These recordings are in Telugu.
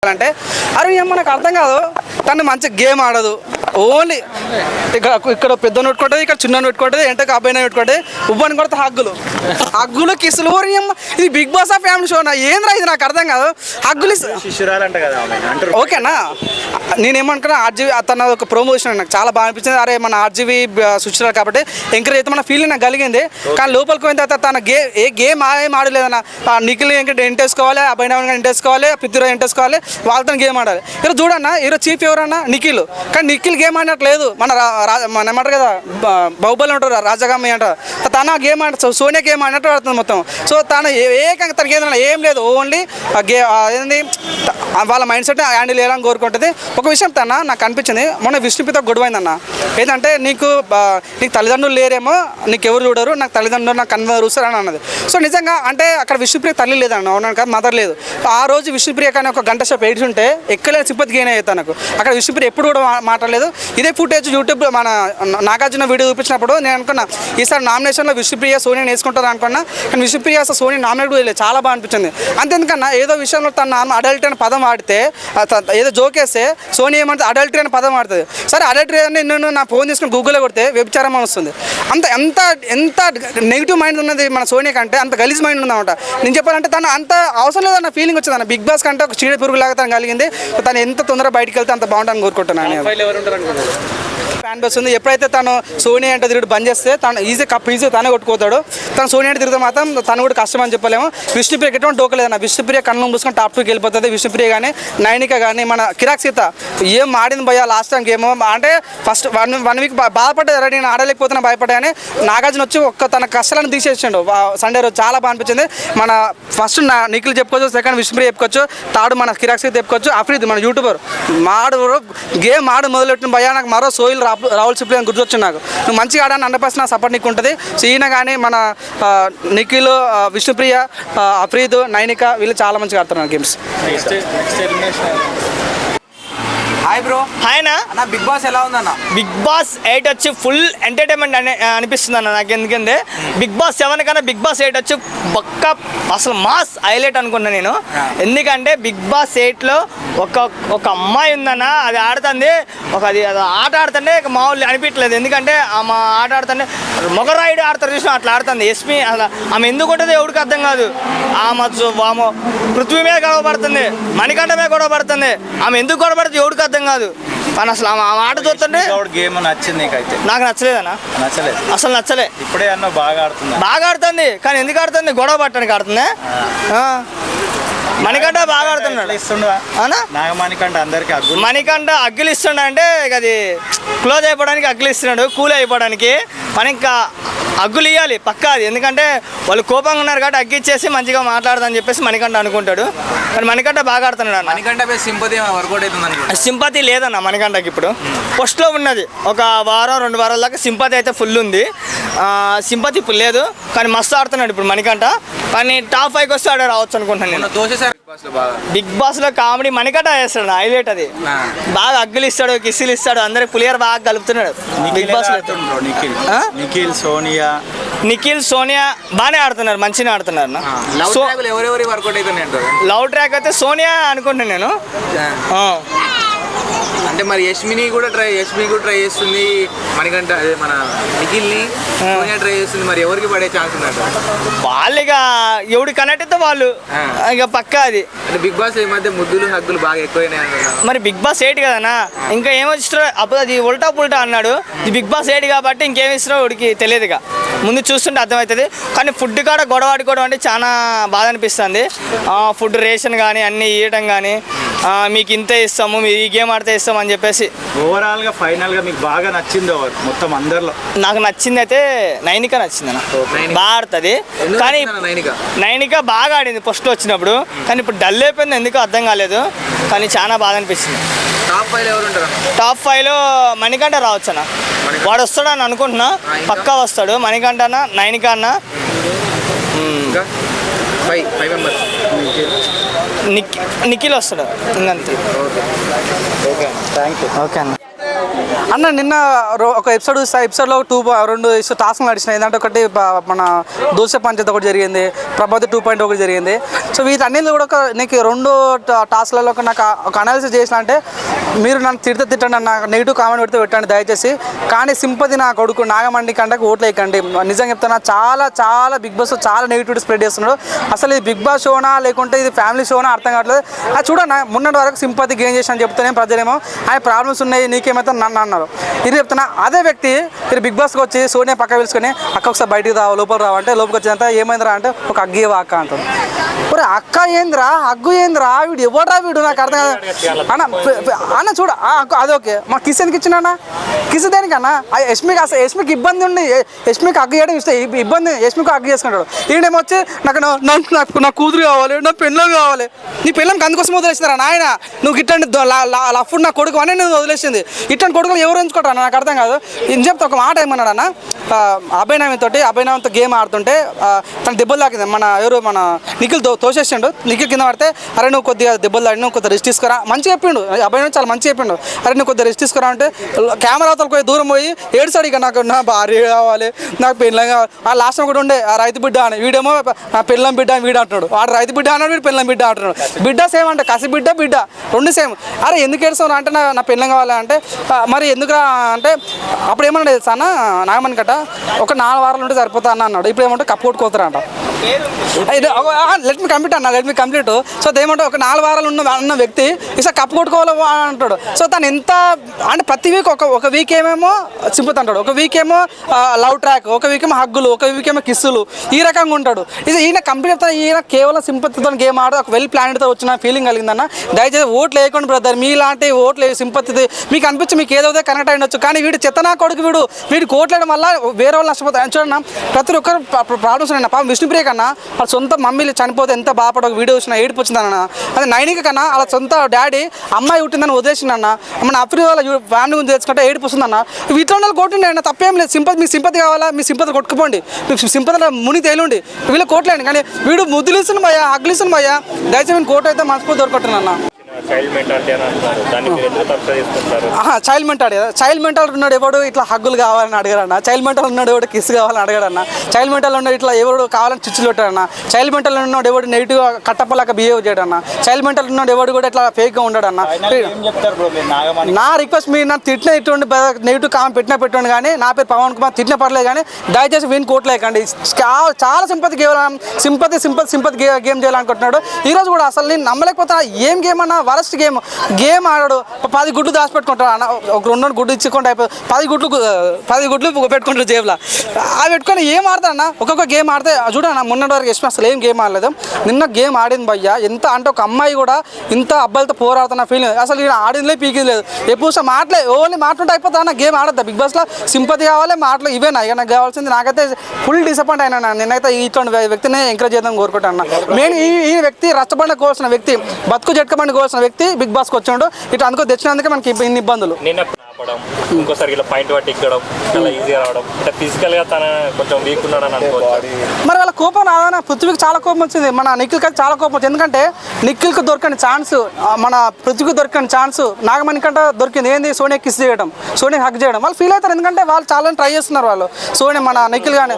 అంటే అరే ఏమో నాకు అర్థం కాదు. తను మంచి గేమ్ ఆడదు, ఓన్లీ ఇక్కడ పెద్ద పెట్టుకుంటుంది, ఇక్కడ చిన్న పెట్టుకుంటుంది, ఎంటకు అబ్బాయి పెట్టుకుంటుంది, ఉబ్బని కొడితే హగ్గులు కిసులు. ఇది Bigg Boss of family show నా ఏంద్రా ఇది నాకు అర్థం కాదు. హగ్గులు ఓకేనా. నేనేమనుకున్నా ఆర్జీవి తన ఒక ప్రమోషన్ నాకు చాలా బాగా అనిపించింది. అరే మన ఆర్జీవి సుచిరాలు కాబట్టి ఎంకరేజ్ అయితే మన ఫీలింగ్ నాకు కలిగింది. కానీ లోపలికి పోయిన తర్వాత తన గేమ్ ఏం ఆడలేదన్న. నిఖిల్ ఎంటేసుకోవాలి, అబ్బాయి ఎంటేసుకోవాలి, పృథ్వీరాజ్ ఎంటేసుకోవాలి, వాళ్ళతో గేమ్ ఆడాలి. ఈరోజు చూడన్నా ఈరోజు చీఫ్ ఎవరన్నా నిఖిల్. కానీ నిఖిల్ గేమ్ ఆడినట్లేదు. మన ఏమంటారు కదా బాహుబలి ఉంటారు రాజగామి అంటారు, తన గేమ్ ఆడ సోనియా గేమ్ ఆడినట్టు ఆడుతుంది మొత్తం. సో తను ఏకంగా తనకి ఏం లేదు, ఓన్లీ ఏంది వాళ్ళ మైండ్ సెట్ హ్యాండిల్ చేయాలని కోరుకుంటుంది. ఒక విషయం నాకు అనిపించింది, మొన్న విష్ణుప్రియతో గొడవైందన్న. ఏంటంటే నీకు తల్లిదండ్రులు లేరేమో, నీకు ఎవరు చూడరు, నాకు తల్లిదండ్రులు నాకు కన్ను చూస్తారు అని అన్నది. సో నిజంగా అంటే అక్కడ విష్ణుప్రియ తల్లి లేదన్న, అవునా కదా, మదర్ లేదు. ఆ రోజు విష్ణుప్రియ కానీ ఒక గంట సేపు ఏడ్చి ఉంటే ఎక్కలేని సింపతి గెయిన్ అవుతాను నాకు. అక్కడ విష్ణుప్రియ ఎప్పుడు కూడా మాట్లాడలేదు. ఇదే ఫుటేజ్ యూట్యూబ్ మన నాగార్జున వీడియో చూపించినప్పుడు నేను అనుకున్నా ఈసారి నామినేషన్లో విష్ణుప్రియ సోనియా వేసుకుంటారు అనుకున్నా. కానీ విష్ణుప్రియ అసలు సోనియా నామినేట్ కూడా చాలా బాగా అనిపించింది. అంతేందుకన్నా ఏదో విషయంలో తన అడల్ట్ అనే పదం ఆడితే, ఏదో జోకేస్తే సోనియా ఏమంటే అడల్టరీ అనే పదం ఆడుతుంది. సరే అడల్టరీ అని నేను నా ఫోన్ తీసుకుని గూగుల్లో కొడితే వ్యభిచారం వస్తుంది. ఎంత నెగిటివ్ మైండ్ ఉన్నది మన సోనియా కంటే, అంత గలీజ్ మైండ్ ఉందన్నమాట. నేను చెప్పాలంటే తను అంత అవసరం లేదన్న ఫీలింగ్ వచ్చింది అన్న. బిగ్ బాస్ కంటే ఒక చీడ పురుగు లాగా తను కలిగింది. తను ఎంత తొందరగా బయటకు వెళ్తే అంత బాగుంటుందని కోరుకుంటున్నాను. ఫ్యాన్ బస్ ఉంది. ఎప్పుడైతే తను సోనియా అంటే తిరుగుడు బంద్ చేస్తే తను ఈజీ తనే కొట్టుకోతాడు. తను సోనియా అంటే తిరిగితే మాత్రం తను కూడా కష్టం అని చెప్పలేము. విష్ణుప్రియ ఎటువంటి డోకలేదన్న. విష్ణుప్రియ కళ్ళు మూసుకొని టాప్ 2కి వెళ్ళిపోతుంది. విష్ణుప్రియ కానీ నైనిక కానీ మన కిరాక్ సీత ఏం ఆడింది భయ్యా లాస్ట్ టైంకి ఏమో అంటే ఫస్ట్ వన్ వీక్ బాధపడ్డా, నేను ఆడలేకపోతున్నా భయపడ్డా. కానీ నాగార్జున వచ్చి తన కష్టాలను తీసేసిండు సండే రోజు. చాలా బాగా అనిపించింది. మన ఫస్ట్ నిఖిల్ చెప్పుకోవచ్చు, సెకండ్ విష్ణుప్రియ చెప్పుకోవచ్చు, థర్డ్ మన కిరాక్ సీత చెప్పుకోవచ్చు, అఫ్రీద్ మన యూట్యూబర్ గేమ్ మొదలెట్టిన భయ్యా. నాకు మరో సోయిల్ రాహుల్ సిప్లీ అని గుర్తొచ్చింది. నాకు నువ్వు మంచిగా ఆడాలని 100% సపోర్ట్ నీకు ఉంటుంది. సో ఈయన కానీ మన నిఖిల్, విష్ణుప్రియ, అఫ్రీద్, నైనిక వీళ్ళు చాలా మంచిగా ఆడుతున్నారు గేమ్స్. Hi bro. హాయ్ అన్న, బిగ్ బాస్ ఎలా ఉందన్న? బిగ్ బాస్ 8 వచ్చి ఫుల్ ఎంటర్టైన్మెంట్ అనిపిస్తుంది అన్న నాకు. ఎందుకంటే బిగ్ బాస్ 7 కన్నా బిగ్ బాస్ 8 వచ్చి పక్క అసలు మాస్ హైలైట్ అనుకున్నా నేను. ఎందుకంటే బిగ్ బాస్ 8లో ఒక అమ్మాయి ఉందన్న, అది ఆడుతుంది. అది ఆట ఆడుతుంటే మామూలు అనిపించలేదు. ఎందుకంటే ఆమె ఆట ఆడుతుంటే మొగరాయుడు ఆడతారు చూసిన అట్లా ఆడుతుంది. ఎస్పీ అసలు ఆమె ఎందుకు ఉంటుంది ఎవరికి అర్థం కాదు. ఆమె పృథ్వీ మీద గొడవ పడుతుంది, మణికంఠ మీద గొడవ పడుతుంది. ఆమె ఎందుకు గొడవ పడుతుంది ఎవరికి అర్థం కాదు. కానీ అసలు ఆ ఆట చూస్తుంటే గేమ్ నచ్చింది. నాకు నచ్చలేదన్నా, అసలు నచ్చలే. ఇప్పుడే అన్న బాగా ఆడుతుంది. కానీ ఎందుకు ఆడుతుంది? గొడవ పట్టడానికి ఆడుతుంది. మణికంఠ బాగా ఆడుతున్నాడు. మణికంఠ అగ్గులు ఇస్తుండ అంటే అది క్లోజ్ అయిపోవడానికి అగ్గులు ఇస్తున్నాడు, కూల్ అయిపోవడానికి. మనం ఇంకా అగ్గులు ఇవ్వాలి పక్కా అది. ఎందుకంటే వాళ్ళు కోపంగా ఉన్నారు కాబట్టి అగ్గి ఇచ్చేసి మంచిగా మాట్లాడదని చెప్పేసి మణికంఠ అనుకుంటాడు. కానీ మణికంఠ బాగా ఆడుతున్నాడు అన్న. సింపతి లేదన్న మణికంఠకి. ఇప్పుడు ఫస్ట్లో ఉన్నది ఒక వారం 2 వారాల దాకా సింపతి అయితే ఫుల్ ఉంది. సింపతి ఇప్పుడు లేదు. కానీ మస్తు ఆడుతున్నాడు ఇప్పుడు మణికంఠ. కానీ టాప్ 5కి వస్తే ఆడే రావచ్చు అనుకుంటున్నాను నేను. బిగ్ బాస్ లో కామెడీ మణికంఠ చేస్తాడు, హైలైట్ అది. బాగా అగ్గులు ఇస్తాడు, కిస్సులు ఇస్తాడు, అందరికి పులిహోర బాగా కలుపుతున్నాడు బిగ్ బాస్ లో. నిఖిల్ సోనియా బాగానే ఆడుతున్నారు, మంచిగా ఆడుతున్నారు. లవ్ ట్రాక్ అయితే సోనియా అనుకుంటున్నాను నేను. అంటే మరి యష్మి కూడా ట్రై చేస్తుంది, మణికంఠ మన నిఖిల్ని ట్రై చేస్తుంది. మరి ఎవరికి పడే ఛాన్స్ ఉన్నట్టు? వాళ్ళు ఇక ఎవడు కనెక్ట్ అయితే వాళ్ళు ఇక పక్కా అది. అంటే బిగ్ బాస్ ఈ మధ్య ముద్దులు హగ్గులు బాగా ఎక్కువైనాయి. మరి బిగ్ బాస్ 8 కదనా, ఇంకా ఏమొచ్చినా అప్పుడు అది ఉల్టా పుల్టా అన్నాడు. ఇది బిగ్ బాస్ 8 కాబట్టి ఇంకేమి ఇచ్చినా వాడికి తెలియదు. ఇక ముందు చూస్తుంటే అర్థమవుతుంది. కానీ ఫుడ్ కాడ గొడవ ఆడుకోవడం అంటే చాలా బాధ అనిపిస్తుంది. ఫుడ్ రేషన్ కానీ అన్నీ ఇవ్వటం కానీ, మీకు ఇంతే ఇస్తాము, మీరు ఈ గేమ్ ఆడితే ఇస్తాం అని చెప్పేసి. ఓవరాల్గా ఫైనల్గా మీకు బాగా నచ్చింది మొత్తం అందరిలో? నాకు నచ్చింది అయితే నైనిక నచ్చింది అన్న. బాగా ఆడుతుంది. కానీ నైనిక బాగా ఆడింది ఫస్ట్ వచ్చినప్పుడు. కానీ ఇప్పుడు డల్ అయిపోయింది, ఎందుకు అర్థం కాలేదు. కానీ చాలా బాధ అనిపిస్తుంది. టాప్ 5లో మణికంఠ రావచ్చు అన్న. వాడు వస్తాడు అని అనుకుంటున్నా, పక్కా వస్తాడు. మణికంఠ అన్న, నైనిక అన్న, నిఖిల్ వస్తాడు. ఇంకంతే. Okay, thank you. ఓకే అన్న. అన్న నిన్న ఒక ఎపిసోడ్లో 2 టాస్క్లు నడిచినాయి. ఏంటంటే ఒకటి మన దోశ పంచాయతీ ఒకటి జరిగింది, ప్రభాతి 2.0 ఒకటి జరిగింది. సో వీటన్నిటిలో కూడా నీకు 2 టాస్క్లలో నాకు ఒక అనాలిసిస్ చేసిన అంటే మీరు నన్ను తిట్టండి అన్న, నెగిటివ్ కామెంట్ పెడితే పెట్టండి దయచేసి, కానీ సింపతి నా కొడుకు నాగమండి కంటే ఓట్లు వేయకండి. నిజంగా చెప్తున్నా, చాలా చాలా బిగ్ బాస్ చాలా నెగిటివిటీ స్ప్రెడ్ చేస్తున్నాడు. అసలు ఇది బిగ్ బాస్ షోనా లేకుంటే ఇది ఫ్యామిలీ షోనా అర్థం కావట్లేదు. అది చూడన్నా, మొన్నటి వరకు సింపతి గెయిన్ చేసి అని చెప్తేనే ప్రజలేమో ఆయన ప్రాబ్లమ్స్ ఉన్నాయి నీకేమైతే నన్ను అన్నారు. ఇది చెప్తున్నా, అదే వ్యక్తి మీరు బిగ్ బాస్కి వచ్చి సోనియా పక్క పిలుచుకొని అక్క ఒకసారి బయటికి రావు లోపల రావంటే లోపలికి వచ్చినంత ఏమైందిరా అంటే ఒక అగ్గి అక్క అంటాడు. ఒరే అక్క ఏందిరా, అగ్గు ఏందిరా, వీడు ఎవడరా వీడు నాకు అర్థం కాదు అన్న. చూడ అది ఓకే, మా కిస్ ఎందుకు ఇచ్చినా, కిస్ దేనికన్నా యష్మికి అసలు యష్మికి ఇబ్బంది ఉండి యష్మికి అగ్గు చేయడం ఇస్తే ఇబ్బంది, యష్మికి అగ్గు చేసుకుంటాడు. ఈయనేమో వచ్చి నాకు నా కూతురు కావాలి, నా పెళ్ళం కావాలి. నీ పెళ్ళంకి అందుకోసం వదిలేస్తారా నాయన, నువ్వు ఇట్టండి లఫ్డ్ నా కొడుకు అని నువ్వు వదిలేసింది. ఇట్టండి కొడుకులు ఎవరు ఎంచుకుంటారు నాకు అర్థం కాదు. నేను చెప్తే ఒక మాట ఏమన్నాడు అన్న, అభినయంతో గేమ్ ఆడుతుంటే తన దెబ్బలు తాకింది. మన నిఖిల్ తోసేసిండు, నిఖిల్ కింద పడితే అరే నువ్వు కొద్దిగా దెబ్బలు తాగి నువ్వు కొద్దిగా రెస్ట్ తీసుకురా మంచిగా చెప్పిండు. అభినయం చాలా మంచిగా చెప్పిండు, అరే నువ్వు కొద్దిగా రెస్ట్ తీసుకురా అంటే కెమెరాతో పోయి దూరం పోయి ఏడుసాడు. ఇక నాకు నా భార్య కావాలి, నాకు పెళ్ళం కావాలి. ఆ లాస్ట్ ఒకటి ఉండే ఆ రైతు బిడ్డ అని, వీడేమో నా పెళ్ళం బిడ్డ అని వీడు అంటున్నాడు, వాడు రైతు బిడ్డ అన్నాడు, వీడు పెళ్ళం బిడ్డ అంటున్నాడు. బిడ్డ సేమ్ అంటే కసి బిడ్డ రెండు సేమ్. అరే ఎందుకు ఏడుస్తావు అంటే నా పెళ్ళం కావాలి అంటే మరి ఎందుకురా అంటే అప్పుడు ఏమన్నా తెలుసా అన్న, నాగమణి కట్ట ఒక 4 వారాలు ఉంటే సరిపోతా అన్న అన్నాడు. ఇప్పుడు ఏమంటే కప్పు కొట్టుకోతారంట. Let me complete. సో ఏమంటే ఒక 4 వారాలు ఉన్న వ్యక్తి ఇసా కప్పు కొట్టుకోవాలి అంటాడు. సో తను ఎంత అంటే ప్రతి వీక్ ఒక వీక్ ఏమేమో సింపతి అంటాడు, ఒక వీక్ ఏమో లవ్ ట్రాక్, ఒక వీక్ ఏమో హగ్గులు, ఒక వీక్ ఏమో కిస్సులు, ఈ రకంగా ఉంటాడు. ఇది ఈయన కంప్లీట్ ఈయన కేవలం సింపతితో గేమ్ ఆడు ఒక వెల్ ప్లాన్డ్తో వచ్చిన ఫీలింగ్ కలిగిందన్న. దయచేసి ఓట్లు వేయకండి బ్రదర్, మీలాంటి ఓట్లు సింపతి మీకు అనిపించి మీకు ఏదో కనెక్ట్ అయ్యొచ్చు, కానీ వీడు చెత్తనా కొడుకు వీడు కోట్లేయడం వల్ల వేరే వాళ్ళు నష్టపోతారు. చూడన్నా ప్రతి ఒక్కరు ప్రాబ్లమ్స్ ఉన్నాయి. పాపం విష్ణుప్రియ కన్నా వాళ్ళ సొంత మమ్మీలు చనిపోతే ఎంత బాధపడ ఒక వీడియో వచ్చిన ఏడుపు వచ్చిందన్న. అదే నైనిక కన్నా వాళ్ళ సొంత డాడీ అమ్మాయి పుట్టిందని వదిలేసిందన్న, మన అఫ్రీ వాళ్ళ ఫ్యామిలీ గురించి తెచ్చుకుంటే ఏడుపు వస్తుందన్న. వీటిలో వాళ్ళు కొట్టిండి అన్న, తప్పేం లేదు. మీకు సింపతి కావాలా, మీ సింపతి కొట్టుకుపోండి, మీకు సింపతిలో ముని తేలుండి, వీళ్ళు కోట్లేండి. కానీ వీడు ముద్దులిస్తుంది భయ్యా, అగ్లిస్తుంది భయ్యా. దయచేసి నేను కోట అయితే మనస్ఫూర్తి దొరకట్టున్నా. చైల్డ్ మెంటాలిటీ అని అంటారు, దాన్ని మీరు ఎందుకు తప్పు చేసుకుంటారు? చైల్డ్ మెంటాలిటీ ఉన్నాడు ఎవడు ఇట్లా హగ్గులు కావాలని అడగడన్న, చైల్డ్ మెంటల్ ఉన్నాడు ఎవడు కిస్ కావాలని అడగడన్న, చైల్డ్ మెంటల్ ఉన్నాడు ఇట్లా ఎవడు కావాలని చిచ్చులు పెట్టాడన్న, చైల్డ్ మెంటల్ ఉన్నాడు ఎవడు నెగిటివ్ కట్టప్పలాగా బిహేవ్ చేయడన్న, చైల్డ్ మెంటల్ ఉన్నాడు ఎవడు కూడా ఇట్లా ఫేక్గా ఉండడన్న. నా రిక్వెస్ట్ మీరు నాకు తిట్టిన ఇటువంటి నెగిటివ్ కామెంట్ పెట్టండి, కానీ నా పేరు పవన్ కుమార్ తిట్టిన పర్లేదు, కానీ దయచేసి వీని కోట్లేకండి. చాలా సింపతి గేమ్ చేయాలనుకుంటున్నాడు. ఈరోజు కూడా అసలు నేను నమ్మలేకపోతున్నా, ఏం గేమ్ అన్న, వరస్ట్ గేమ్ ఆడాడు. 10 గుడ్లు దాచిపెట్టుకుంటాడు అన్న, ఒక 2 గుడ్లు ఇచ్చుకుంటే అయిపోయి 10 గుడ్లు పెట్టుకుంటాడు జేబులో. అవి పెట్టుకొని ఏం ఆడతాడన్న, ఒక్కొక్క గేమ్ ఆడితే చూడన్న. మొన్నటి వరకు యశ్మి అసలు ఏం గేమ్ ఆడలేదు, నిన్న గేమ్ ఆడింది భయ్యా. ఎంత అంటే ఒక అమ్మాయి కూడా ఇంత అబ్బాయిలతో పోరాడుతున్న ఫీలింగ్, అసలు ఈయన ఆడిందిలే పీకింది లేదు. ఎప్పుడు ఓన్లీ మాట్లాడుతూ అయిపోతా అన్న, గేమ్ ఆడద్దా బిగ్ బాస్లో. సింపతి కావాలి, మాటలు ఇవేనా ఇక నాకు కావాల్సింది. నాకైతే ఫుల్ డిసప్పాయింట్ అయినా. నేనైతే ఇటువంటి వ్యక్తిని ఎంకరేజ్ చేద్దాం కోరుకుంటాను అన్న. మెయిన్ ఈ వ్యక్తి రచ్చబండకోవాల్సిన వ్యక్తి, బతుకు జట్కబండుకోవాల్సిన వ్యక్తి బిగ్ బాస్కి వచ్చాడు. ఇటు అనుకో తెచ్చినందుకే మనకి ఇన్ని ఇబ్బందులు. ఇంకోసారి ఇలా పాయింట్ పట్టి ఎక్కడం చాలా ఈజీగా రావడం, అంటే ఫిజికల్గా తన కొంచెం వీక్ ఉన్నాడని అనుకోవచ్చు. మరి వాళ్ళ కోపం రాదన్న, పృథ్వీకి చాలా కోపం వచ్చింది, మన నిఖిల్కి అయితే చాలా కోపం వచ్చింది. ఎందుకంటే నిఖిల్కి దొరకని ఛాన్స్, మన పృథ్వీకి దొరకని ఛాన్స్ నాగమణి కంటే దొరికింది. ఏంది, సోనియా కిస్ చేయడం, సోనియా హక్ చేయడం. వాళ్ళు ఫీల్ అవుతారు, ఎందుకంటే వాళ్ళు చాలా ట్రై చేస్తున్నారు. వాళ్ళు సోనియా మన నిఖిల్ కానీ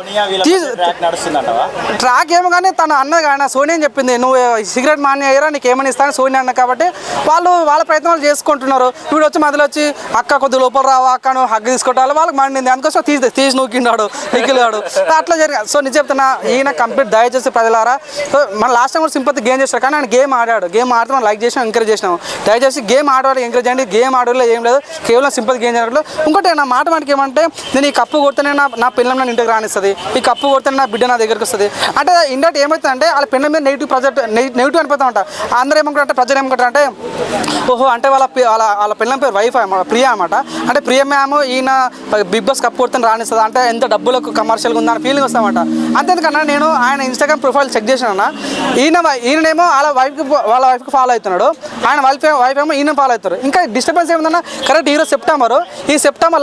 ట్రాక్ ఏమో కానీ తను అన్నది కానీ సోనియా చెప్పింది, నువ్వు సిగరెట్ మాని అయ్యారా నీకు ఏమని ఇస్తాను సోనియా అన్న. కాబట్టి వాళ్ళ ప్రయత్నాలు చేసుకుంటున్నారు. వీడు వచ్చి మధ్యలో వచ్చి అక్క కొద్ది లోపల రావా అక్కను హగ్ తీసుకోవటాలు వాళ్ళకి మండింది, అందుకోసం తీసి నూకిండాడు నిఖిల్ గాడు. అట్లా జరిగింది. సో నేను చెప్తున్నా, ఈయన కంప్లీట్ దయచేసి ప్రజలారా. సో మన లాస్ట్ టైం కూడా సింపతి గేమ్ చేస్తారు, కానీ ఆయన గేమ్ ఆడాడు. గేమ్ ఆడితే మనం లైక్ చేసినాం, ఎంకరేజ్ చేసినాం. దయచేసి గేమ్ ఆడవాళ్ళు ఎంకరేజ్ చేయండి. గేమ్ ఆడవాళ్ళు ఏం లేదు, కేవలం సింపతి గేమ్ చేయడం. ఇంకోటి నా మాటకి ఏమంటే, నేను ఈ కప్పు కొడితేనే నా పిల్లలు నన్ను ఇంటికి రానిస్తుంది, ఈ కప్పు కొడితేనే నా బిడ్డ నా దగ్గరికి వస్తుంది అంటే ఇండైరెక్ట్ ఏమవుతుందంటే వాళ్ళ పిల్లల మీద నెగిటివ్ అనిపోతూ ఉంటారు. అందరూ ఏమనుకుంటారంటే, ప్రజలు ఏమనుకుంటారంటే, ఓహో అంటే వాళ్ళ పిల్లల పేరు వైఫ్ ప్రియా అన్నమాట. అంటే ప్రియ మ్యామ్ ఈయన బిగ్ బాస్ కప్ కొడుతుని రాణిస్తుంది అంటే ఎంత డబ్బులకు కమర్షియల్గా ఉందని ఫీలింగ్ వస్తామంట. అంతేందుకన్నా నేను ఆయన ఇన్స్టాగ్రామ్ ప్రొఫైల్ చెక్ చేశానన్నా, ఈయనేమో వాళ్ళ వైఫ్కి ఫాలో అవుతున్నాడు, ఆయన వైఫ్ ఏమో ఈయన ఫాలో అవుతారు. ఇంకా డిస్టర్బెన్స్ ఏముందన్నా, కరెక్ట్ ఈరోజు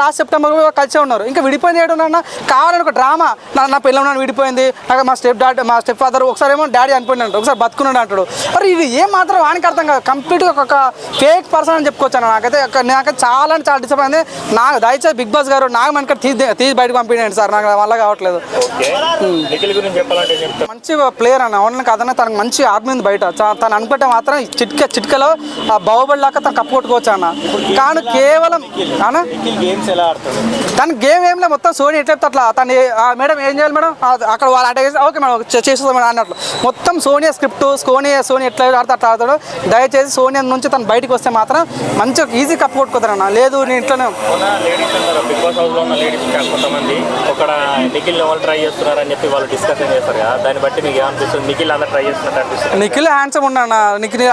లాస్ట్ సెప్టెంబర్ కలిసే ఉన్నారు. ఇంకా విడిపోయింది ఏడున్నా కావాలని ఒక డ్రామా, నా పిల్లలు విడిపోయింది, మా స్టెప్ ఫాదర్ ఒకసారి ఏమో డాడీ అనిపోయినాడు, ఒకసారి బతుకున్నాడు అంటాడు. మరి ఇది ఏం మాత్రం వానికి అర్థం కాదు. కంప్లీట్గా ఒక ఫేక్ పర్సన్ అని చెప్పుకోవచ్చు. నాకైతే చాలా డిసప్పాయింట్ నాకు దయచేసి బిగ్ బాస్ గారు నాకు మనకి తీసి బయటకు పంపించండి సార్, నాకు వల్ల కావట్లేదు. ఓకే నిఖిల్ గురించి చెప్పాలంటే ఏం చెప్తారు? మంచి ప్లేయర్ అన్న, అవును కదన్నా, తనకు మంచి ఆర్మీ ఉంది బయట. తను అనుకుంటే మాత్రం చిట్కలో ఆ బాహుబలి లాగా తను కప్పు కొట్టుకోవచ్చు అన్న. కానీ కేవలం అన్న గేమ్స్ ఎలా ఆడుతుంది? తన గేమ్ ఏం లేదు, మొత్తం సోనీ ఎట్లా అట్లా తను మేడం ఏం చేయాలి మేడం అక్కడ వాళ్ళు అటాక్ చేసి ఓకే మేడం చేసేస్తాం మేడం అన్నట్లు మొత్తం సోనియా స్క్రిప్ట్ సోనీ ఎట్లా ఆడితే అట్లా ఆడతాడు. దయచేసి సోనియా నుంచి తను బయటకు వస్తే మాత్రం మంచిగా ఈజీ కప్పు కొట్టుకుంటారన్న. లేదు నేను ఇంట్లోనే లేడీస్ అంటారు బిగ్ బాస్ హౌస్ లో ఉన్న లేడీస్ కొంతమంది ఒక నిఖిల్ ఎవరు ట్రై చేస్తున్నారు అని చెప్పి వాళ్ళు డిస్కషన్ చేస్తారు కదా, దాన్ని బట్టి మీకు ఏమనిపిస్తుంది? నిఖిల్ అందరూ ట్రై చేస్తున్నట్టు అనిపిస్తుంది? నిఖిల్ హ్యాండ్సమ్ ఉన్నాడు. నిఖిల్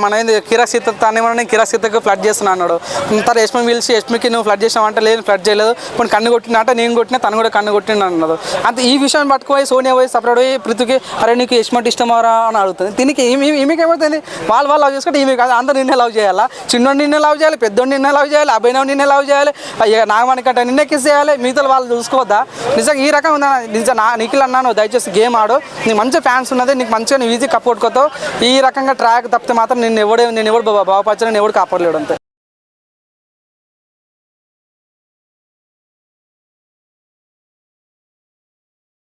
మన ఏంది కిరాక్ సీత తనేమన్నా కిరాక్ సీతకు ఫ్లడ్ చేస్తున్నా అన్నాడు. తను యష్మి పిలిచి యష్మికి నువ్వు ఫ్లడ్ చేసినావు అంటే లేదు ఫ్లడ్ చేయలేదు, కొన్ని కన్ను కొట్టిన అంటే నేను కొట్టినా తను కూడా కన్ను కొట్టిండు అన్నాడు. అంతే ఈ విషయాన్ని పట్టుకుపోయి సోనియా పోయి సపరేట్ పోయి పృథ్వీకి అరే నీకు యష్మి అంటే ఇష్టమారా అని అడుగుతుంది. దీనికి ఈమెకి ఏమవుతుంది? వాళ్ళు లవ్ చేసుకుంటే ఈమె కాదు, అందరూ నిన్నే లవ్ చేయాలా? చిన్నోడు నిన్నే లవ్ చేయాలి, పెద్దోడు నిన్నే లవ్ చేయాలి, అభినవ్ నిన్నే లవ్ చేయాలి, నాగమణికంటే నిన్నే కిస్ చేయాలి, మిగతా వాళ్ళు చూసుకోవద్దా? నిజంగా ఈ రకం ఉందా? నిజంగా నిఖిల్ అన్నాను దయచేసి గేమ్ ఆడు, నీకు మంచి ఫ్యాన్స్ ఉన్నది, నీకు మంచిగా నువ్వు ఈజీ కప్ కొట్టుకోతావు. ఈ రకంగా ట్రాక్ తప్పితే మాత్రం నేను ఎవడు బాగుపరచని ఎవడు కాపాడలేడు అంతే.